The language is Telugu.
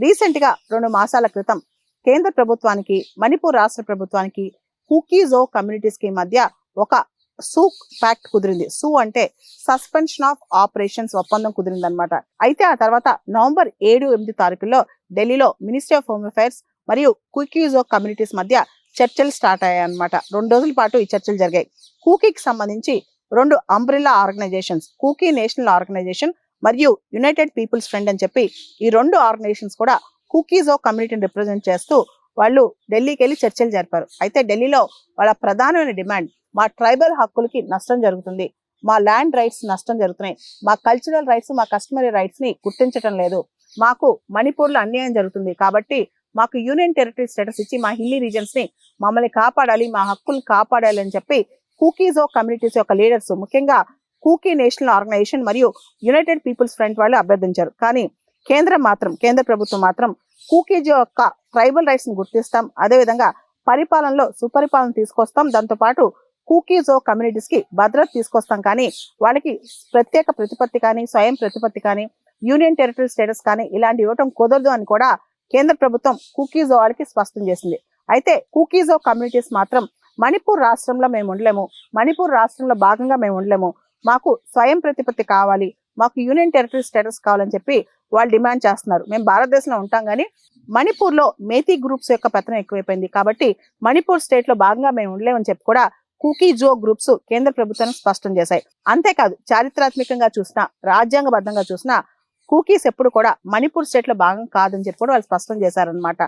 రీసెంట్ గా 2 మాసాల క్రితం కేంద్ర ప్రభుత్వానికి మణిపూర్ రాష్ట్ర ప్రభుత్వానికి కుకీజో కమ్యూనిటీస్ కి మధ్య ఒక సూ ప్యాక్ట్ కుదిరింది. సూ అంటే సస్పెన్షన్ ఆఫ్ ఆపరేషన్స్ ఒప్పందం కుదిరింది అనమాట. అయితే ఆ తర్వాత నవంబర్ 7-8 తారీఖుల్లో ఢిల్లీలో మినిస్ట్రీ ఆఫ్ హోమ్ అఫైర్స్ మరియు కుకీజో కమ్యూనిటీస్ మధ్య చర్చలు స్టార్ట్ అయ్యాయి అనమాట. 2 రోజుల పాటు ఈ చర్చలు జరిగాయి. కూకీకి సంబంధించి 2 umbrella organisations, Kuki national organisation మరియు యునైటెడ్ పీపుల్స్ ఫ్రంట్ అని చెప్పి ఈ 2 ఆర్గనైజేషన్స్ కూడా కుకీజో కమ్యూనిటీని రిప్రజెంట్ చేస్తూ వాళ్ళు ఢిల్లీకి వెళ్ళి చర్చలు జరిపారు. అయితే ఢిల్లీలో వాళ్ళ ప్రధానమైన డిమాండ్, మా ట్రైబల్ హక్కులకి నష్టం జరుగుతుంది, మా ల్యాండ్ రైట్స్ నష్టం జరుగుతున్నాయి, మా కల్చరల్ రైట్స్, మా కస్టమరీ రైట్స్ ని గుర్తించడం లేదు, మాకు మణిపూర్లో అన్యాయం జరుగుతుంది, కాబట్టి మాకు యూనియన్ టెరిటరీ స్టేటస్ ఇచ్చి మా హిల్లీ రీజన్స్ ని మమ్మల్ని కాపాడాలి, మా హక్కులు కాపాడాలి అని చెప్పి కుకీజో కమ్యూనిటీస్ యొక్క లీడర్స్, ముఖ్యంగా కూకీ నేషనల్ ఆర్గనైజేషన్ మరియు యునైటెడ్ పీపుల్స్ ఫ్రంట్ వాళ్ళు అభ్యర్థించారు. కానీ కేంద్ర ప్రభుత్వం మాత్రం కూకీజో యొక్క ట్రైబల్ రైట్స్ ని గుర్తిస్తాం, అదేవిధంగా పరిపాలనలో సుపరిపాలన తీసుకొస్తాం, దాంతోపాటు కూకీజో కమ్యూనిటీస్ కి భద్రత తీసుకొస్తాం, కానీ వాళ్ళకి ప్రత్యేక ప్రతిపత్తి కానీ, స్వయం ప్రతిపత్తి కానీ, యూనియన్ టెరిటరీ స్టేటస్ కానీ ఇలాంటి ఇవ్వటం కుదరదు అని కూడా కేంద్ర ప్రభుత్వం కుకీజో వాళ్ళకి స్పష్టం చేసింది. అయితే కుకీజో కమ్యూనిటీస్ మాత్రం మణిపూర్ రాష్ట్రంలో మేము ఉండలేము, మణిపూర్ రాష్ట్రంలో భాగంగా మేము ఉండలేము, మాకు స్వయం ప్రతిపత్తి కావాలి, మాకు యూనియన్ టెరిటరీ స్టేటస్ కావాలని చెప్పి వాళ్ళు డిమాండ్ చేస్తున్నారు. మేము భారతదేశంలో ఉంటాం కానీ మణిపూర్లో మేతి గ్రూప్స్ యొక్క పెత్తనం ఎక్కువైపోయింది, కాబట్టి మణిపూర్ స్టేట్ లో భాగంగా మేము ఉండలేమని చెప్పి కూడా కుకీజో గ్రూప్స్ కేంద్ర ప్రభుత్వానికి స్పష్టం చేశాయి. అంతేకాదు, చారిత్రాత్మకంగా చూసినా, రాజ్యాంగబద్ధంగా చూసినా కూకీస్ ఎప్పుడు కూడా మణిపూర్ స్టేట్ లో భాగం కాదని చెప్పి కూడా వాళ్ళు స్పష్టం చేశారనమాట.